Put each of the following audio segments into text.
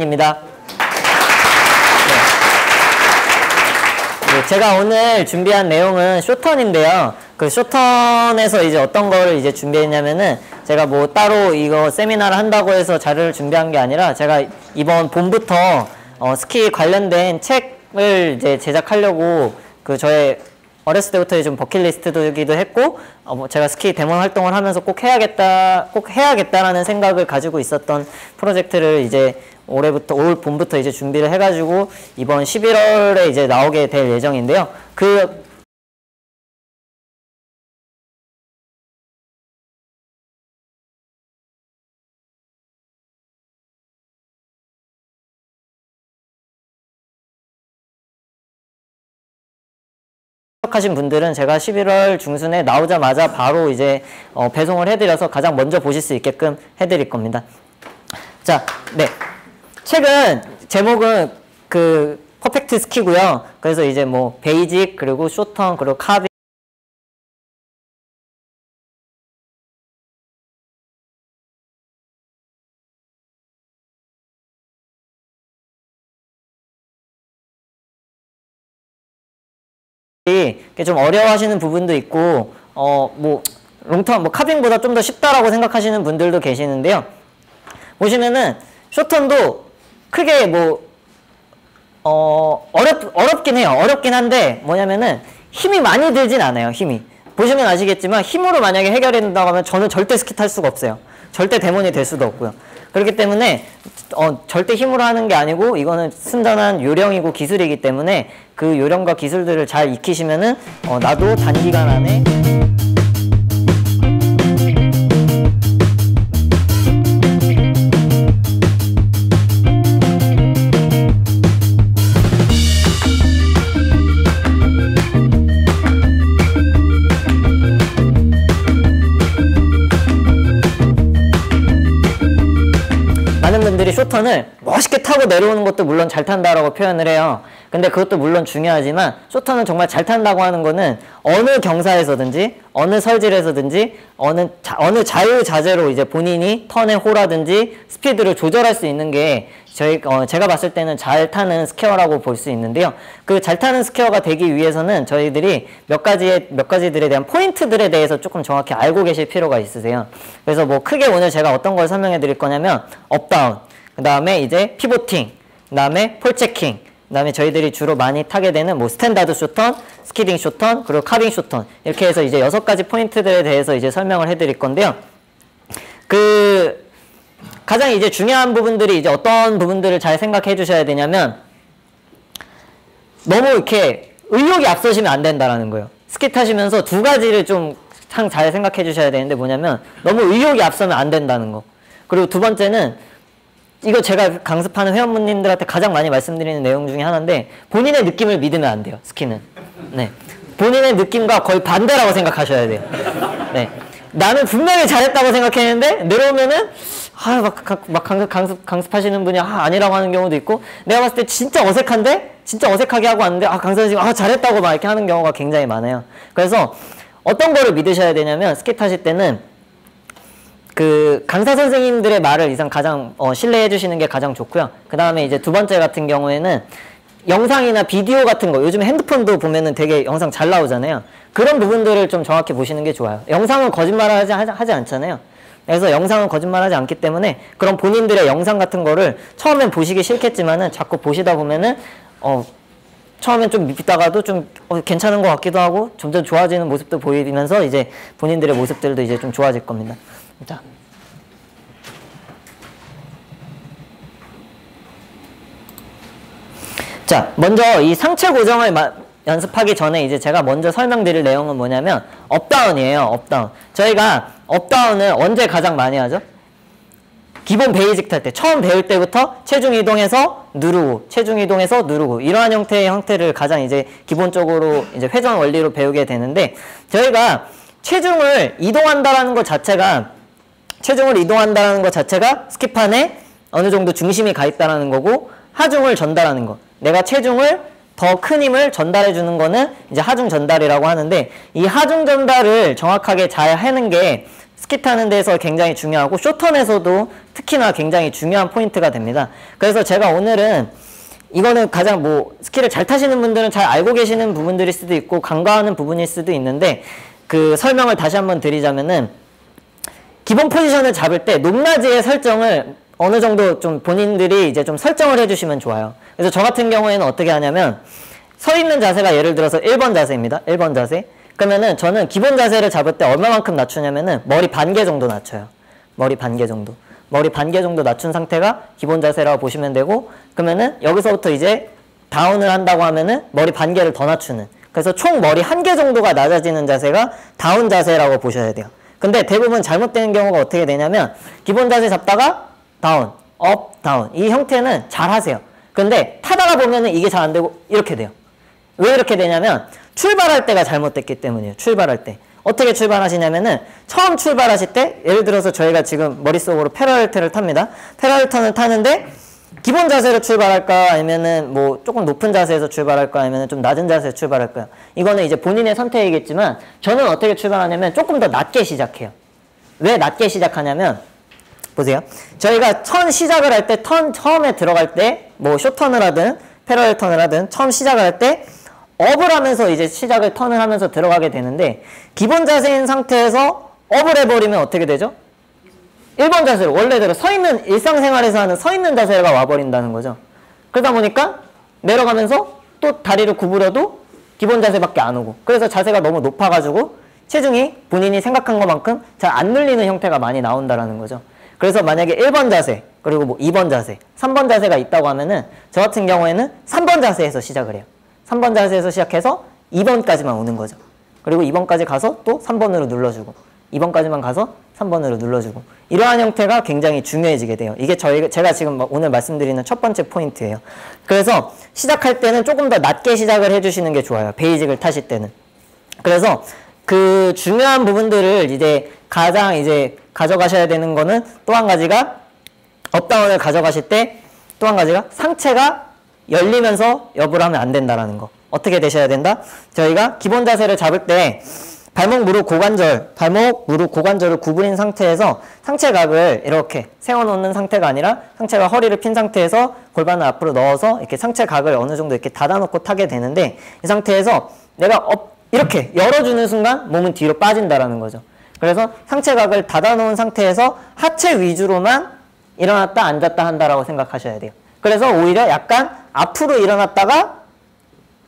입니다. 네, 제가 오늘 준비한 내용은 쇼턴인데요. 그 쇼턴에서 이제 어떤 거를 이제 준비했냐면은 제가 뭐 따로 이거 세미나를 한다고 해서 자료를 준비한 게 아니라 제가 이번 봄부터 스키 관련된 책을 이제 제작하려고 그 저의 어렸을 때부터 좀 버킷리스트이기도 했고 뭐 제가 스키 대문 활동을 하면서 꼭 해야겠다라는 생각을 가지고 있었던 프로젝트를 이제 올 봄부터 이제 준비를 해가지고 이번 11월에 이제 나오게 될 예정인데요. 하신 분들은 제가 11월 중순에 나오자마자 바로 이제 배송을 해드려서 가장 먼저 보실 수 있게끔 해드릴 겁니다. 자, 네. 책은 제목은 그 퍼펙트 스키고요. 그래서 이제 뭐 베이직 그리고 쇼턴 그리고 카빙 좀 어려워하시는 부분도 있고 뭐 롱턴 뭐 카빙보다 좀 더 쉽다라고 생각하시는 분들도 계시는데요. 보시면은 쇼턴도 크게 뭐 어렵긴 해요. 어렵긴 한데 뭐냐면은 힘이 많이 들진 않아요. 힘이 보시면 아시겠지만 힘으로 만약에 해결해 된다고 하면 저는 절대 스키 탈 수가 없어요. 절대 데몬이 될 수도 없고요. 그렇기 때문에 절대 힘으로 하는 게 아니고 이거는 순전한 요령이고 기술이기 때문에 그 요령과 기술들을 잘 익히시면은 나도 단기간 안에 많은 분들이 쇼턴을 멋있게 타고 내려오는 것도 물론 잘 탄다라고 표현을 해요. 근데 그것도 물론 중요하지만 쇼턴은 정말 잘 탄다고 하는 거는 어느 경사에서든지 어느 설질에서든지 어느 자유자재로 이제 본인이 턴의 호라든지 스피드를 조절할 수 있는 게 제가 봤을 때는 잘 타는 스퀘어라고 볼 수 있는데요. 그 잘 타는 스퀘어가 되기 위해서는 저희들이 몇 가지들에 대한 포인트들에 대해서 조금 정확히 알고 계실 필요가 있으세요. 그래서 뭐 크게 오늘 제가 어떤 걸 설명해 드릴 거냐면 업다운, 그 다음에 이제 피보팅, 그 다음에 폴체킹, 그 다음에 저희들이 주로 많이 타게 되는 뭐 스탠다드 쇼턴, 스키딩 쇼턴, 그리고 카빙 쇼턴, 이렇게 해서 이제 6가지 포인트들에 대해서 이제 설명을 해 드릴 건데요. 가장 이제 중요한 부분들이 이제 어떤 부분들을 잘 생각해 주셔야 되냐면 너무 이렇게 의욕이 앞서시면 안 된다라는 거예요. 스키 타시면서 두 가지를 좀 잘 생각해 주셔야 되는데 뭐냐면 너무 의욕이 앞서면 안 된다는 거. 그리고 두 번째는 이거 제가 강습하는 회원분님들한테 가장 많이 말씀드리는 내용 중에 하나인데 본인의 느낌을 믿으면 안 돼요. 스키는. 네. 본인의 느낌과 거의 반대라고 생각하셔야 돼요. 네. 나는 분명히 잘했다고 생각했는데 내려오면은 강습하시는 분이 아니라고 하는 경우도 있고 내가 봤을 때 진짜 어색한데 진짜 어색하게 하고 왔는데 강사 선생님 잘했다고 막 이렇게 하는 경우가 굉장히 많아요. 그래서 어떤 거를 믿으셔야 되냐면 스키 타실 때는 그 강사 선생님들의 말을 이상 가장 신뢰해 주시는 게 가장 좋고요. 그 다음에 이제 두 번째 같은 경우에는 영상이나 비디오 같은 거 요즘 핸드폰도 보면은 되게 영상 잘 나오잖아요. 그런 부분들을 좀 정확히 보시는 게 좋아요. 영상은 거짓말을 하지 않잖아요. 그래서 영상은 거짓말하지 않기 때문에 그런 본인들의 영상 같은 거를 처음엔 보시기 싫겠지만은 자꾸 보시다 보면은 처음엔 좀 밉다가도 좀 괜찮은 것 같기도 하고 점점 좋아지는 모습도 보이면서 이제 본인들의 모습들도 이제 좀 좋아질 겁니다. 자, 먼저 이 상체 고정을 연습하기 전에 이제 제가 먼저 설명드릴 내용은 뭐냐면 업다운이에요. 업다운. 저희가 업다운을 언제 가장 많이 하죠? 기본 베이직 탈 때, 처음 배울 때부터 체중 이동해서 누르고, 체중 이동해서 누르고, 이러한 형태의 형태를 가장 이제 기본적으로 이제 회전 원리로 배우게 되는데, 저희가 체중을 이동한다는 것 자체가 스키판에 어느 정도 중심이 가 있다는 거고, 하중을 전달하는 것. 내가 체중을 더 큰 힘을 전달해 주는 거는 이제 하중 전달이라고 하는데, 이 하중 전달을 정확하게 잘 하는 게 스키 타는 데서 굉장히 중요하고 숏턴에서도 특히나 굉장히 중요한 포인트가 됩니다. 그래서 제가 오늘은 이거는 가장 뭐 스키를 잘 타시는 분들은 잘 알고 계시는 부분들일 수도 있고 간과하는 부분일 수도 있는데 그 설명을 다시 한번 드리자면은 기본 포지션을 잡을 때 높낮이의 설정을 어느 정도 좀 본인들이 이제 좀 설정을 해주시면 좋아요. 그래서 저 같은 경우에는 어떻게 하냐면 서 있는 자세가 예를 들어서 1번 자세입니다. 1번 자세. 그러면은 저는 기본 자세를 잡을 때 얼마만큼 낮추냐면은 머리 반개 정도 낮춰요. 머리 반개 정도. 머리 반개 정도 낮춘 상태가 기본 자세라고 보시면 되고 그러면은 여기서부터 이제 다운을 한다고 하면은 머리 반개를 더 낮추는 그래서 총 머리 한 개 정도가 낮아지는 자세가 다운 자세라고 보셔야 돼요. 근데 대부분 잘못되는 경우가 어떻게 되냐면 기본 자세 잡다가 다운, 업, 다운 이 형태는 잘 하세요. 근데 타다가 보면은 이게 잘 안 되고 이렇게 돼요. 왜 이렇게 되냐면 출발할 때가 잘못됐기 때문이에요. 출발할 때. 어떻게 출발하시냐면은 처음 출발하실 때 예를 들어서 저희가 지금 머릿속으로 패러렐턴을 탑니다. 패러렐턴을 타는데 기본 자세로 출발할까 아니면은 뭐 조금 높은 자세에서 출발할까 아니면은 좀 낮은 자세에서 출발할까요? 이거는 이제 본인의 선택이겠지만 저는 어떻게 출발하냐면 조금 더 낮게 시작해요. 왜 낮게 시작하냐면 보세요. 저희가 턴 시작을 할 때 턴 처음에 들어갈 때 뭐 숏턴을 하든 패러렐턴을 하든 처음 시작을 할 때 업을 하면서 이제 시작을 턴을 하면서 들어가게 되는데 기본 자세인 상태에서 업을 해버리면 어떻게 되죠? 1번 자세로 원래대로 서있는 일상생활에서 하는 서있는 자세가 와버린다는 거죠. 그러다 보니까 내려가면서 또 다리를 구부려도 기본 자세밖에 안 오고 그래서 자세가 너무 높아가지고 체중이 본인이 생각한 것만큼 잘 안 눌리는 형태가 많이 나온다는 거죠. 그래서 만약에 1번 자세 그리고 뭐 2번 자세 3번 자세가 있다고 하면은 저 같은 경우에는 3번 자세에서 시작을 해요. 3번 자세에서 시작해서 2번까지만 오는 거죠. 그리고 2번까지 가서 또 3번으로 눌러주고 2번까지만 가서 3번으로 눌러주고 이러한 형태가 굉장히 중요해지게 돼요. 이게 제가 지금 오늘 말씀드리는 첫 번째 포인트예요. 그래서 시작할 때는 조금 더 낮게 시작을 해주시는 게 좋아요. 베이직을 타실 때는. 그래서 그 중요한 부분들을 이제 가장 이제 가져가셔야 되는 거는 또 한 가지가 업다운을 가져가실 때 또 한 가지가 상체가 열리면서 업을 하면 안 된다라는 거. 어떻게 되셔야 된다? 저희가 기본 자세를 잡을 때 발목, 무릎, 고관절을 구부린 상태에서 상체각을 이렇게 세워놓는 상태가 아니라 상체가 허리를 핀 상태에서 골반을 앞으로 넣어서 이렇게 상체각을 어느 정도 이렇게 닫아놓고 타게 되는데 이 상태에서 내가 이렇게 열어주는 순간 몸은 뒤로 빠진다라는 거죠. 그래서 상체각을 닫아놓은 상태에서 하체 위주로만 일어났다 앉았다 한다라고 생각하셔야 돼요. 그래서 오히려 약간 앞으로 일어났다가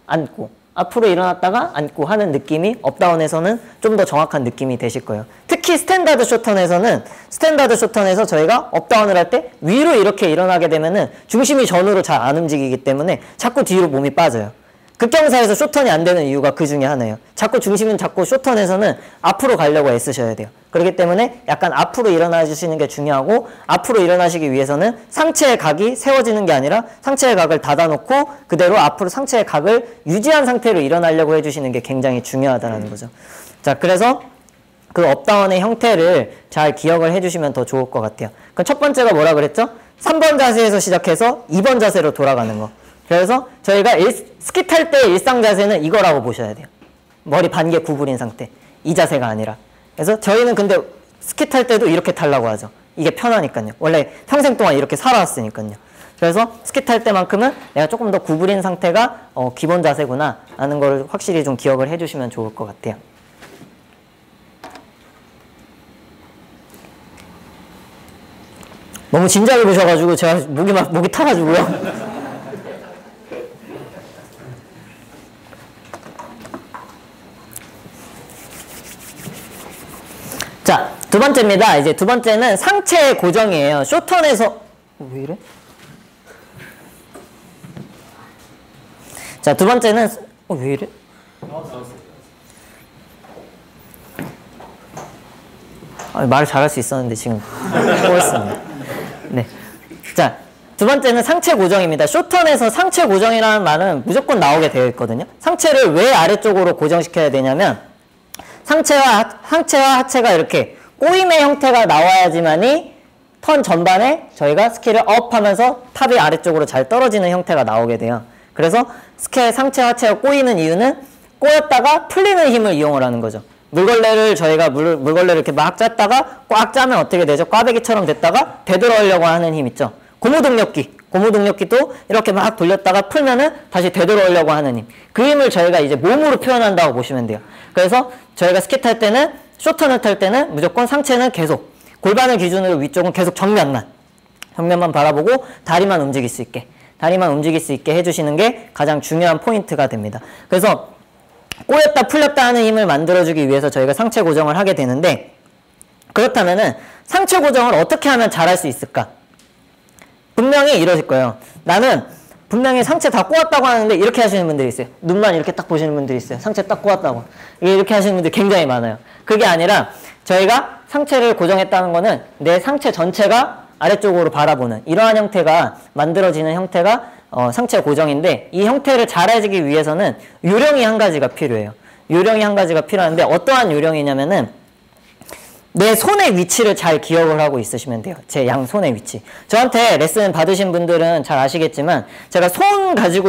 앉고 앞으로 일어났다가 앉고 하는 느낌이 업다운에서는 좀 더 정확한 느낌이 되실 거예요. 특히 스탠다드 숏턴에서 저희가 업다운을 할 때 위로 이렇게 일어나게 되면은 중심이 전으로 잘 안 움직이기 때문에 자꾸 뒤로 몸이 빠져요. 극경사에서 숏턴이 안 되는 이유가 그 중에 하나예요. 자꾸 숏턴에서는 앞으로 가려고 애쓰셔야 돼요. 그렇기 때문에 약간 앞으로 일어나 주시는 게 중요하고 앞으로 일어나시기 위해서는 상체의 각이 세워지는 게 아니라 상체의 각을 닫아놓고 그대로 앞으로 상체의 각을 유지한 상태로 일어나려고 해주시는 게 굉장히 중요하다는 거죠. 자, 그래서 그 업다운의 형태를 잘 기억을 해주시면 더 좋을 것 같아요. 그럼 첫 번째가 뭐라 그랬죠? 3번 자세에서 시작해서 2번 자세로 돌아가는 거. 그래서 저희가 스키 탈 때 일상 자세는 이거라고 보셔야 돼요. 머리 반개 구부린 상태. 이 자세가 아니라. 그래서 저희는 근데 스키 탈 때도 이렇게 타려고 하죠. 이게 편하니까요. 원래 평생 동안 이렇게 살아왔으니까요. 그래서 스키 탈 때만큼은 내가 조금 더 구부린 상태가 기본 자세구나 라는 걸 확실히 좀 기억을 해주시면 좋을 것 같아요. 너무 진지하게 보셔가지고 제가 목이 타가지고요. 자, 두 번째입니다. 이제 두 번째는 상체 고정이에요. 숏턴에서 왜 이래? 자, 두 번째는 왜 이래? 말을 잘할 수 있었는데 지금 꼬였습니다. 네. 자, 두 번째는 상체 고정입니다. 숏턴에서 상체 고정이라는 말은 무조건 나오게 되어 있거든요. 상체를 왜 아래쪽으로 고정시켜야 되냐면 상체와 하체가 이렇게 꼬임의 형태가 나와야지만이 턴 전반에 저희가 스키를 업하면서 탑이 아래쪽으로 잘 떨어지는 형태가 나오게 돼요. 그래서 상체 하체가 꼬이는 이유는 꼬였다가 풀리는 힘을 이용을 하는 거죠. 물걸레를 저희가 물걸레를 이렇게 막 짰다가 꽉 짜면 어떻게 되죠? 꽈배기처럼 됐다가 되돌아오려고 하는 힘 있죠? 고무동력기도 이렇게 막 돌렸다가 풀면은 다시 되돌아오려고 하는 힘. 그 힘을 저희가 이제 몸으로 표현한다고 보시면 돼요. 그래서 저희가 스키 탈 때는, 쇼턴을 탈 때는 무조건 상체는 계속, 골반을 기준으로 위쪽은 계속 정면만 바라보고 다리만 움직일 수 있게 해주시는 게 가장 중요한 포인트가 됩니다. 그래서 꼬였다 풀렸다 하는 힘을 만들어주기 위해서 저희가 상체 고정을 하게 되는데, 그렇다면은 상체 고정을 어떻게 하면 잘할 수 있을까? 분명히 이러실 거예요. 나는 분명히 상체 다 꼬았다고 하는데 이렇게 하시는 분들이 있어요. 눈만 이렇게 딱 보시는 분들이 있어요. 상체 딱 꼬았다고. 이렇게 하시는 분들이 굉장히 많아요. 그게 아니라 저희가 상체를 고정했다는 거는 내 상체 전체가 아래쪽으로 바라보는 이러한 형태가 만들어지는 형태가 상체 고정인데, 이 형태를 잘해주기 위해서는 요령이 한 가지가 필요해요. 요령이 한 가지가 필요한데 어떠한 요령이냐면은 내 손의 위치를 잘 기억을 하고 있으시면 돼요. 제 양손의 위치. 저한테 레슨 받으신 분들은 잘 아시겠지만 제가 손 가지고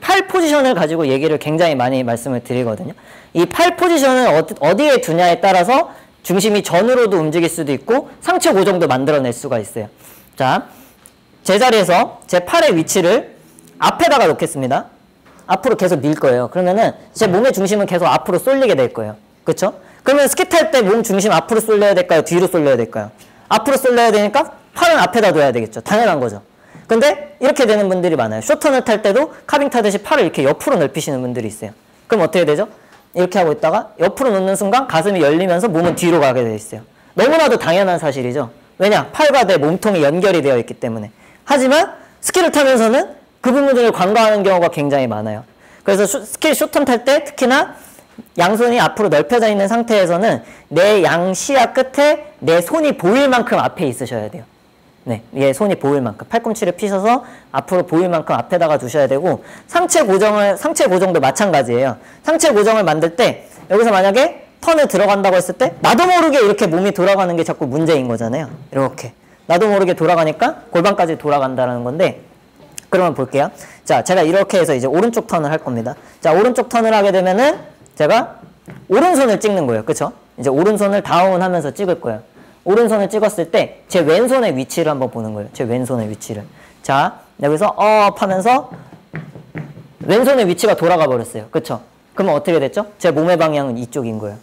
팔 포지션을 가지고 얘기를 굉장히 많이 말씀을 드리거든요. 이 팔 포지션을 어디에 두냐에 따라서 중심이 전으로도 움직일 수도 있고 상체 고정도 만들어낼 수가 있어요. 자, 제자리에서 제 팔의 위치를 앞에다가 놓겠습니다. 앞으로 계속 밀 거예요. 그러면은 제 몸의 중심은 계속 앞으로 쏠리게 될 거예요. 그쵸? 그러면 스키 탈 때 몸 중심 앞으로 쏠려야 될까요? 뒤로 쏠려야 될까요? 앞으로 쏠려야 되니까 팔은 앞에다 둬야 되겠죠. 당연한 거죠. 근데 이렇게 되는 분들이 많아요. 쇼턴을 탈 때도 카빙 타듯이 팔을 이렇게 옆으로 넓히시는 분들이 있어요. 그럼 어떻게 되죠? 이렇게 하고 있다가 옆으로 놓는 순간 가슴이 열리면서 몸은 뒤로 가게 돼 있어요. 너무나도 당연한 사실이죠. 왜냐? 팔과 내 몸통이 연결이 되어 있기 때문에. 하지만 스키를 타면서는 그 부분들을 간과하는 경우가 굉장히 많아요. 그래서 스키 쇼턴 탈 때 특히나 양손이 앞으로 넓혀져 있는 상태에서는 내 양시야 끝에 내 손이 보일 만큼 앞에 있으셔야 돼요. 네, 얘 손이 보일 만큼 팔꿈치를 피셔서 앞으로 보일 만큼 앞에다가 두셔야 되고, 상체 고정도 마찬가지예요. 상체 고정을 만들 때 여기서 만약에 턴을 들어간다고 했을 때 나도 모르게 이렇게 몸이 돌아가는 게 자꾸 문제인 거잖아요. 이렇게 나도 모르게 돌아가니까 골반까지 돌아간다는 건데, 그러면 볼게요. 자, 제가 이렇게 해서 이제 오른쪽 턴을 할 겁니다. 자, 오른쪽 턴을 하게 되면은 제가 오른손을 찍는 거예요. 그쵸? 이제 오른손을 다운하면서 찍을 거예요. 오른손을 찍었을 때 제 왼손의 위치를 한번 보는 거예요. 제 왼손의 위치를. 자, 여기서 업 하면서 왼손의 위치가 돌아가 버렸어요. 그쵸? 그러면 어떻게 됐죠? 제 몸의 방향은 이쪽인 거예요.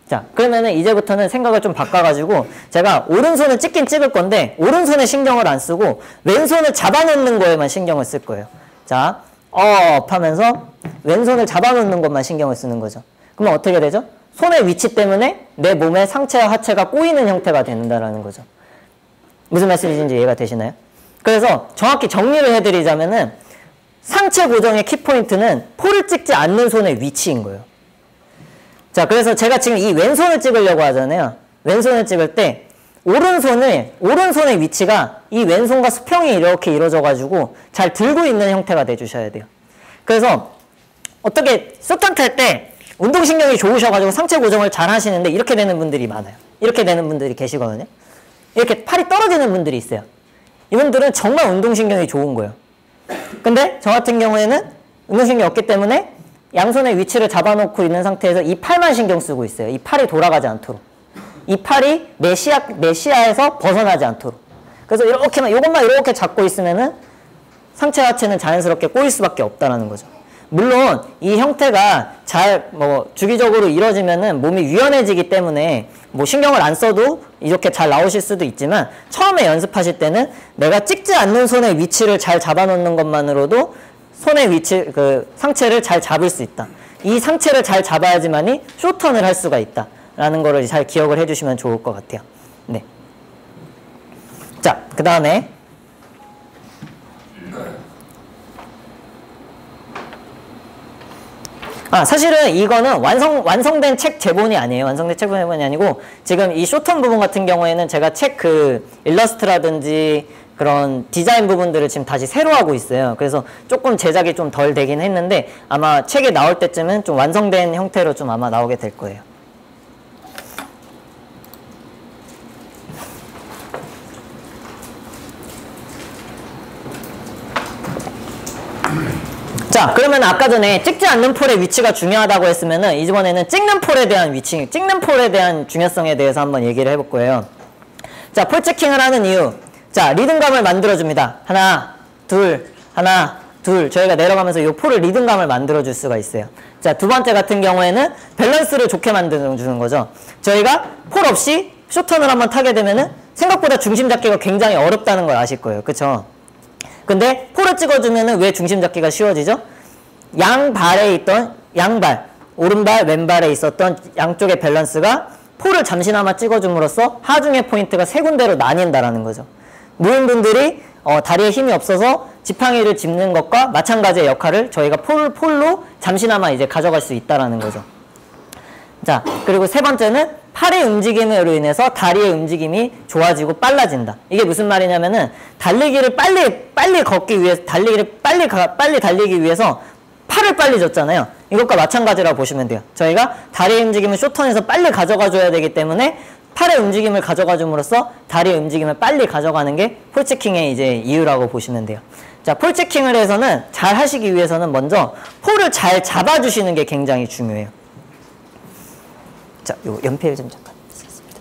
자, 그러면은 이제부터는 생각을 좀 바꿔가지고 제가 오른손을 찍긴 찍을 건데 오른손에 신경을 안 쓰고 왼손을 잡아놓는 거에만 신경을 쓸 거예요. 자, 업 하면서 왼손을 잡아놓는 것만 신경을 쓰는 거죠. 그러면 어떻게 되죠? 손의 위치 때문에 내 몸의 상체와 하체가 꼬이는 형태가 된다는 거죠. 무슨 말씀인지 이해가 되시나요? 그래서 정확히 정리를 해드리자면은 상체 고정의 키포인트는 폴을 찍지 않는 손의 위치인 거예요. 자, 그래서 제가 지금 이 왼손을 찍으려고 하잖아요. 왼손을 찍을 때 오른손의 위치가 이 왼손과 수평이 이렇게 이루어져가지고 잘 들고 있는 형태가 돼주셔야 돼요. 그래서 어떻게 쇼턴 탈 때 운동신경이 좋으셔가지고 상체 고정을 잘 하시는데 이렇게 되는 분들이 많아요. 이렇게 되는 분들이 계시거든요. 이렇게 팔이 떨어지는 분들이 있어요. 이분들은 정말 운동신경이 좋은 거예요. 근데 저 같은 경우에는 운동신경이 없기 때문에 양손의 위치를 잡아놓고 있는 상태에서 이 팔만 신경 쓰고 있어요. 이 팔이 돌아가지 않도록. 이 팔이 내 시야에서 벗어나지 않도록. 그래서 이것만 이렇게 잡고 있으면은 상체 하체는 자연스럽게 꼬일 수밖에 없다라는 거죠. 물론 이 형태가 잘 주기적으로 이루어지면은 몸이 유연해지기 때문에 신경을 안 써도 이렇게 잘 나오실 수도 있지만, 처음에 연습하실 때는 내가 찍지 않는 손의 위치를 잘 잡아놓는 것만으로도 손의 위치, 상체를 잘 잡을 수 있다. 이 상체를 잘 잡아야지만이 쇼턴을 할 수가 있다. 라는 거를 잘 기억을 해주시면 좋을 것 같아요. 네. 자, 그 다음에 사실은 이거는 완성된 책 제본이 아니에요. 완성된 책 제본이 아니고, 지금 이 쇼턴 부분 같은 경우에는 제가 책 일러스트라든지 그런 디자인 부분들을 지금 다시 새로 하고 있어요. 그래서 조금 제작이 좀 덜 되긴 했는데, 아마 책이 나올 때쯤은 좀 완성된 형태로 좀 아마 나오게 될 거예요. 자, 그러면 아까 전에 찍지 않는 폴의 위치가 중요하다고 했으면은 이번에는 찍는 폴에 대한 위치, 찍는 폴에 대한 중요성에 대해서 한번 얘기를 해볼 거예요. 자, 폴 체킹을 하는 이유. 자, 리듬감을 만들어줍니다. 하나, 둘, 하나, 둘. 저희가 내려가면서 이 폴을 리듬감을 만들어줄 수가 있어요. 자, 두 번째 같은 경우에는 밸런스를 좋게 만들어주는 거죠. 저희가 폴 없이 숏턴을 한번 타게 되면은 생각보다 중심 잡기가 굉장히 어렵다는 걸 아실 거예요. 그쵸? 근데 폴을 찍어주면은 왜 중심 잡기가 쉬워지죠? 양발에 있던 양발, 오른발, 왼발에 있었던 양쪽의 밸런스가 폴을 잠시나마 찍어줌으로써 하중의 포인트가 세 군데로 나뉜다라는 거죠. 노인분들이 다리에 힘이 없어서 지팡이를 짚는 것과 마찬가지의 역할을 저희가 폴로 잠시나마 이제 가져갈 수 있다라는 거죠. 자, 그리고 세 번째는 팔의 움직임으로 인해서 다리의 움직임이 좋아지고 빨라진다. 이게 무슨 말이냐면은 달리기를 빨리 걷기 위해서 달리기를 빨리 달리기 위해서 팔을 빨리 줬잖아요. 이것과 마찬가지라고 보시면 돼요. 저희가 다리의 움직임을 숏턴에서 빨리 가져가 줘야 되기 때문에 팔의 움직임을 가져가 줌으로써 다리의 움직임을 빨리 가져가는 게 폴체킹의 이제 이유라고 보시면 돼요. 자, 폴체킹을 해서는 잘 하시기 위해서는 먼저 폴을 잘 잡아주시는 게 굉장히 중요해요. 자, 요 연필 좀 잠깐 쓰겠습니다.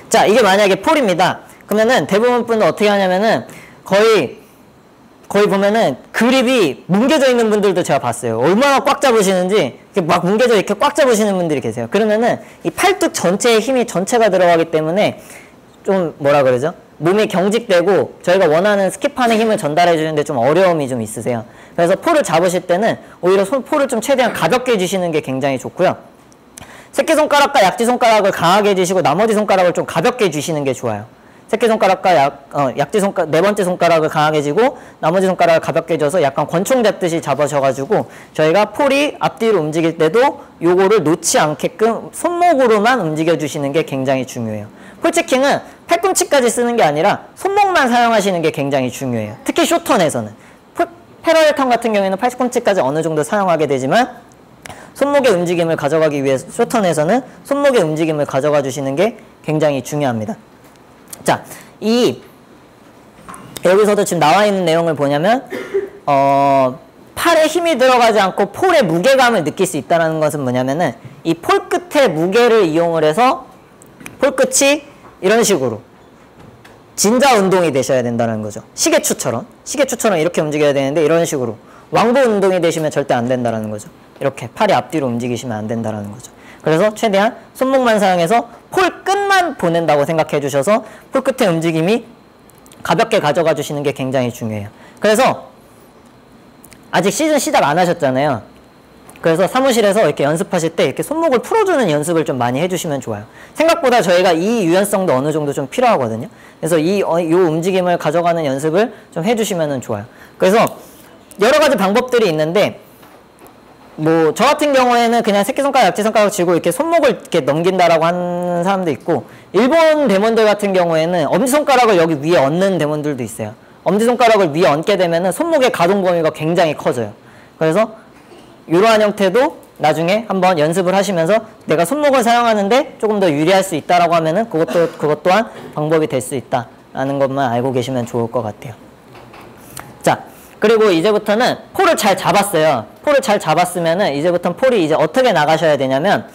자, 이게 만약에 폴입니다. 그러면은 대부분 분은 어떻게 하냐면은 거의 보면은 그립이 뭉개져 있는 분들도 제가 봤어요. 얼마나 꽉 잡으시는지 이렇게 막 뭉개져 이렇게 꽉 잡으시는 분들이 계세요. 그러면은 이 팔뚝 전체에 힘이 전체가 들어가기 때문에 좀 뭐라 그러죠? 몸이 경직되고 저희가 원하는 스킵하는 힘을 전달해 주는데 좀 어려움이 좀 있으세요. 그래서 폴을 잡으실 때는 오히려 폴을 좀 최대한 가볍게 주시는 게 굉장히 좋고요. 새끼손가락과 약지손가락을 강하게 해주시고 나머지 손가락을 좀 가볍게 해주시는 게 좋아요. 새끼손가락과 약지손가락, 네 번째 손가락을 강하게 쥐고 나머지 손가락을 가볍게 해줘서 약간 권총 잡듯이 잡으셔가지고 저희가 폴이 앞뒤로 움직일 때도 요거를 놓지 않게끔 손목으로만 움직여주시는 게 굉장히 중요해요. 폴체킹은 팔꿈치까지 쓰는 게 아니라 손목만 사용하시는 게 굉장히 중요해요. 특히 숏턴에서는. 패러렐 턴 같은 경우에는 팔꿈치까지 어느 정도 사용하게 되지만 손목의 움직임을 가져가기 위해서 숏턴에서는 손목의 움직임을 가져가 주시는 게 굉장히 중요합니다. 자, 여기서도 지금 나와 있는 내용을 보냐면 팔에 힘이 들어가지 않고 폴의 무게감을 느낄 수 있다는 것은 뭐냐면은 이 폴 끝의 무게를 이용을 해서 폴 끝이 이런 식으로 진자 운동이 되셔야 된다는 거죠. 시계추처럼 이렇게 움직여야 되는데 이런 식으로 왕복 운동이 되시면 절대 안 된다는 거죠. 이렇게 팔이 앞뒤로 움직이시면 안 된다는 거죠. 그래서 최대한 손목만 사용해서 폴 끝만 보낸다고 생각해 주셔서 폴 끝의 움직임이 가볍게 가져가 주시는 게 굉장히 중요해요. 그래서 아직 시즌 시작 안 하셨잖아요. 그래서 사무실에서 이렇게 연습하실 때 이렇게 손목을 풀어주는 연습을 좀 많이 해주시면 좋아요. 생각보다 저희가 이 유연성도 어느 정도 좀 필요하거든요. 그래서 이 움직임을 가져가는 연습을 좀 해주시면 좋아요. 그래서 여러 가지 방법들이 있는데 뭐 저 같은 경우에는 그냥 새끼손가락, 약지손가락 쥐고 이렇게 손목을 이렇게 넘긴다라고 하는 사람도 있고 일본 대몬들 같은 경우에는 엄지손가락을 여기 위에 얹는 대몬들도 있어요. 엄지손가락을 위에 얹게 되면은 손목의 가동 범위가 굉장히 커져요. 그래서 이러한 형태도 나중에 한번 연습을 하시면서 내가 손목을 사용하는데 조금 더 유리할 수 있다라고 하면은 그것 또한 방법이 될 수 있다라는 것만 알고 계시면 좋을 것 같아요. 자, 그리고 이제부터는 폴을 잘 잡았어요. 폴을 잘 잡았으면은 이제부터는 폴이 이제 어떻게 나가셔야 되냐면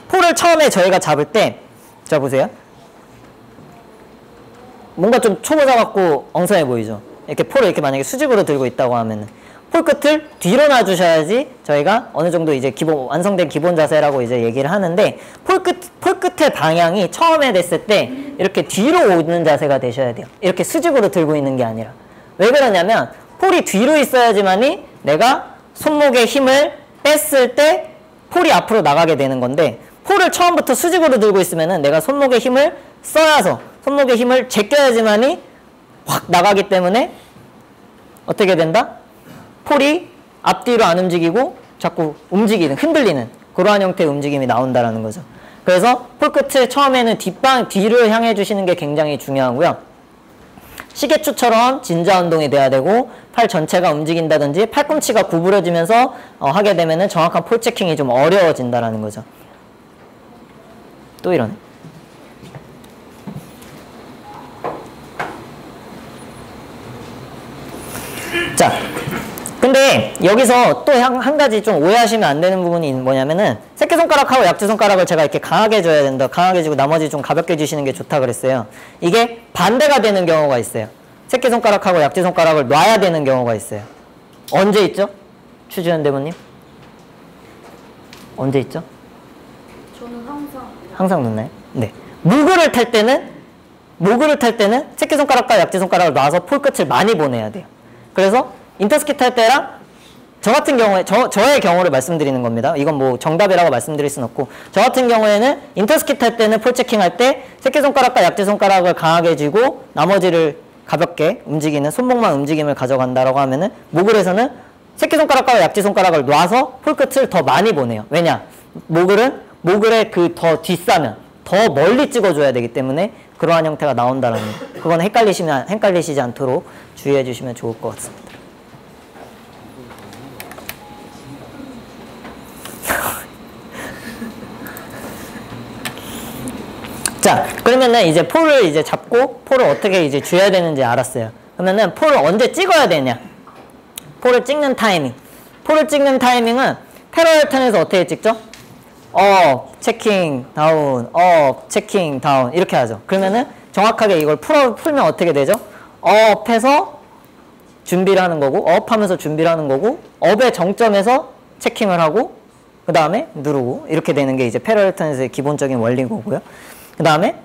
폴을 처음에 저희가 잡을 때 자 보세요. 뭔가 좀 초보자 같고 엉성해 보이죠. 이렇게 폴을 이렇게 만약에 수직으로 들고 있다고 하면은 폴 끝을 뒤로 놔주셔야지 저희가 어느 정도 이제 완성된 기본 자세라고 이제 얘기를 하는데 폴 끝의 방향이 처음에 됐을 때 이렇게 뒤로 오는 자세가 되셔야 돼요. 이렇게 수직으로 들고 있는 게 아니라. 왜 그러냐면 폴이 뒤로 있어야지만이 내가 손목의 힘을 뺐을 때 폴이 앞으로 나가게 되는 건데 폴을 처음부터 수직으로 들고 있으면은 내가 손목의 힘을 써야서 손목의 힘을 제껴야지만이 확 나가기 때문에 어떻게 된다? 폴이 앞뒤로 안 움직이고 자꾸 움직이는, 흔들리는 그러한 형태의 움직임이 나온다라는 거죠. 그래서 폴 끝을 처음에는 뒤를 향해 주시는 게 굉장히 중요하고요. 시계추처럼 진자 운동이 돼야 되고 팔 전체가 움직인다든지 팔꿈치가 구부러지면서 하게 되면은 정확한 폴 체킹이 좀 어려워진다라는 거죠. 또 이러네. 자, 근데 여기서 또 한 가지 좀 오해하시면 안 되는 부분이 뭐냐면은 새끼손가락하고 약지손가락을 제가 이렇게 강하게 줘야 된다. 강하게 주고 나머지 좀 가볍게 주시는 게 좋다 그랬어요. 이게 반대가 되는 경우가 있어요. 새끼손가락하고 약지손가락을 놔야 되는 경우가 있어요. 언제 있죠? 추지현 대부님? 언제 있죠? 저는 항상 놓나요? 네. 모그를 탈 때는 새끼손가락과 약지손가락을 놔서 폴 끝을 많이 보내야 돼요. 그래서 인터스키 탈 때랑 저 같은 경우에 저의 경우를 말씀드리는 겁니다. 이건 뭐 정답이라고 말씀드릴 순 없고, 저 같은 경우에는 인터스키 탈 때는 폴 체킹 할 때 새끼손가락과 약지손가락을 강하게 쥐고 나머지를 가볍게 움직이는 손목만 움직임을 가져간다라고 하면은, 모글에서는 새끼손가락과 약지손가락을 놔서 폴 끝을 더 많이 보내요. 왜냐? 모글의 그 더 뒷사면 더 멀리 찍어줘야 되기 때문에 그러한 형태가 나온다라는 거. 그건 헷갈리시지 않도록 주의해 주시면 좋을 것 같습니다. 자, 그러면은 이제 폴을 이제 잡고 폴을 어떻게 이제 줘야 되는지 알았어요. 그러면은 폴을 언제 찍어야 되냐? 폴을 찍는 타이밍. 폴을 찍는 타이밍은 패러럴 턴에서 어떻게 찍죠? 업, 체킹, 다운, 업, 체킹, 다운 이렇게 하죠. 그러면은 정확하게 이걸 풀면 어떻게 되죠? 업해서 준비를 하는 거고, 업하면서 준비를 하는 거고, 업의 정점에서 체킹을 하고 그 다음에 누르고 이렇게 되는 게 이제 패러럴 턴에서의 기본적인 원리고요. 그 다음에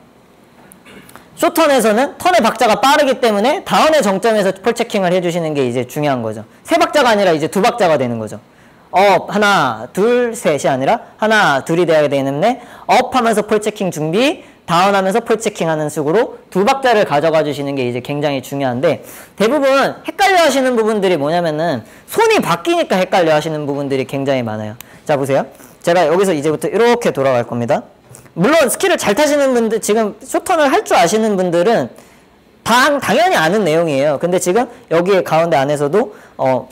쇼턴에서는 턴의 박자가 빠르기 때문에 다운의 정점에서 폴 체킹을 해주시는 게 이제 중요한 거죠. 세 박자가 아니라 이제 두 박자가 되는 거죠. 업, 하나, 둘, 셋이 아니라 하나, 둘이 돼야 되는데, 업 하면서 폴 체킹 준비, 다운 하면서 폴 체킹 하는 식으로 두 박자를 가져가 주시는 게 이제 굉장히 중요한데, 대부분 헷갈려 하시는 부분들이 뭐냐면은 손이 바뀌니까 헷갈려 하시는 부분들이 굉장히 많아요. 자, 보세요. 제가 여기서 이제부터 이렇게 돌아갈 겁니다. 물론 스키를 잘 타시는 분들, 지금 쇼턴을 할 줄 아시는 분들은 당연히 아는 내용이에요. 근데 지금 여기 가운데 안에서도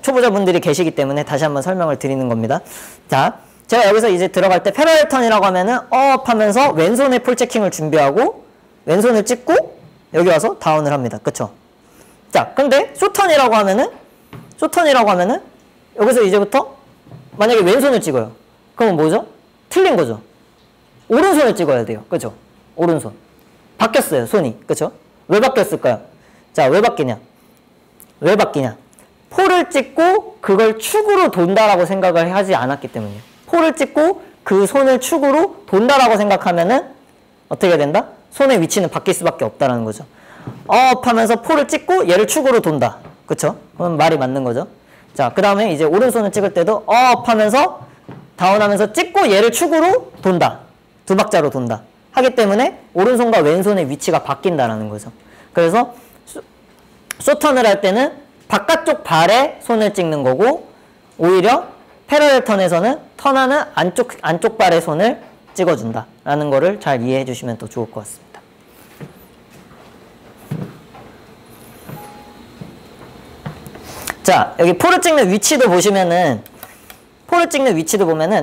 초보자분들이 계시기 때문에 다시 한번 설명을 드리는 겁니다. 자, 제가 여기서 이제 들어갈 때 패러럴 턴이라고 하면은 업 하면서 왼손에 폴 체킹을 준비하고 왼손을 찍고 여기 와서 다운을 합니다. 그쵸? 자, 근데 쇼턴이라고 하면은 여기서 이제부터 만약에 왼손을 찍어요. 그러면 뭐죠? 틀린 거죠. 오른손을 찍어야 돼요. 그죠? 오른손. 바뀌었어요, 손이. 그죠? 왜 바뀌었을까요? 자, 왜 바뀌냐? 폴을 찍고 그걸 축으로 돈다라고 생각을 하지 않았기 때문이에요. 폴을 찍고 그 손을 축으로 돈다라고 생각하면은 어떻게 된다? 손의 위치는 바뀔 수밖에 없다라는 거죠. 업 하면서 폴을 찍고 얘를 축으로 돈다. 그쵸? 그럼 말이 맞는 거죠. 자, 그 다음에 이제 오른손을 찍을 때도 업 하면서 다운 하면서 찍고 얘를 축으로 돈다. 두 박자로 돈다. 하기 때문에 오른손과 왼손의 위치가 바뀐다라는 거죠. 그래서 쇼턴을 할 때는 바깥쪽 발에 손을 찍는 거고, 오히려 패러럴 턴에서는 턴하는 안쪽 발에 손을 찍어준다라는 거를 잘 이해해 주시면 더 좋을 것 같습니다. 자, 여기 폴을 찍는 위치도 보시면은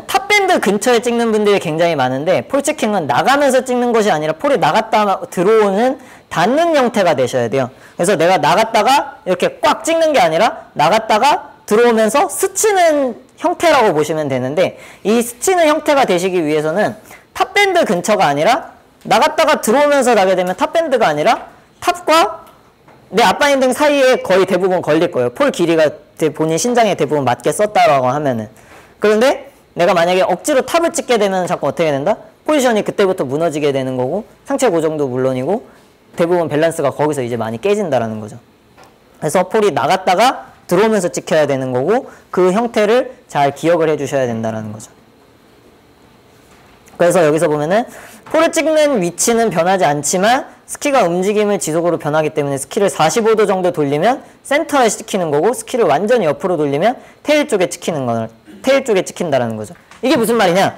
탑밴드 근처에 찍는 분들이 굉장히 많은데, 폴 체킹은 나가면서 찍는 것이 아니라 폴이 나갔다 들어오는 닿는 형태가 되셔야 돼요. 그래서 내가 나갔다가 이렇게 꽉 찍는 게 아니라 나갔다가 들어오면서 스치는 형태라고 보시면 되는데, 이 스치는 형태가 되시기 위해서는 탑밴드 근처가 아니라 나갔다가 들어오면서 나게 되면 탑밴드가 아니라 탑과 내 앞바인딩 사이에 거의 대부분 걸릴 거예요. 폴 길이가 본인 신장에 대부분 맞게 썼다라고 하면은. 그런데 내가 만약에 억지로 탑을 찍게 되면 자꾸 어떻게 된다? 포지션이 그때부터 무너지게 되는 거고, 상체 고정도 물론이고 대부분 밸런스가 거기서 이제 많이 깨진다라는 거죠. 그래서 폴이 나갔다가 들어오면서 찍혀야 되는 거고, 그 형태를 잘 기억을 해 주셔야 된다라는 거죠. 그래서 여기서 보면은 폴을 찍는 위치는 변하지 않지만 스키가 움직임을 지속으로 변하기 때문에 스키를 45도 정도 돌리면 센터에 찍히는 거고, 스키를 완전히 옆으로 돌리면 테일 쪽에 찍힌다라는 거죠. 이게 무슨 말이냐?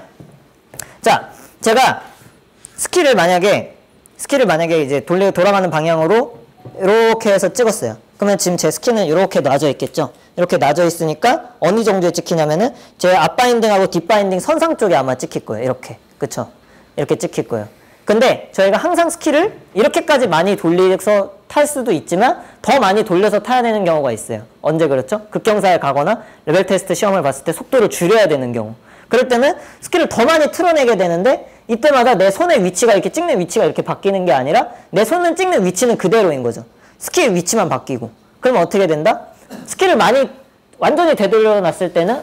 자, 제가 스키를 만약에 이제 돌아가는 방향으로 이렇게 해서 찍었어요. 그러면 지금 제 스키는 이렇게 놔져 있겠죠? 이렇게 놔져 있으니까 어느 정도에 찍히냐면은 제 앞바인딩하고 뒷바인딩 선상 쪽에 아마 찍힐 거예요. 이렇게. 그쵸? 이렇게 찍힐 거예요. 근데 저희가 항상 스키를 이렇게까지 많이 돌려서 탈 수도 있지만 더 많이 돌려서 타야 되는 경우가 있어요. 언제 그렇죠? 급경사에 가거나 레벨 테스트 시험을 봤을 때 속도를 줄여야 되는 경우. 그럴 때는 스키를 더 많이 틀어내게 되는데 이때마다 내 손의 위치가 이렇게 찍는 위치가 이렇게 바뀌는 게 아니라 내 손은 찍는 위치는 그대로인 거죠. 스키의 위치만 바뀌고. 그러면 어떻게 된다? 스키를 많이 완전히 되돌려 놨을 때는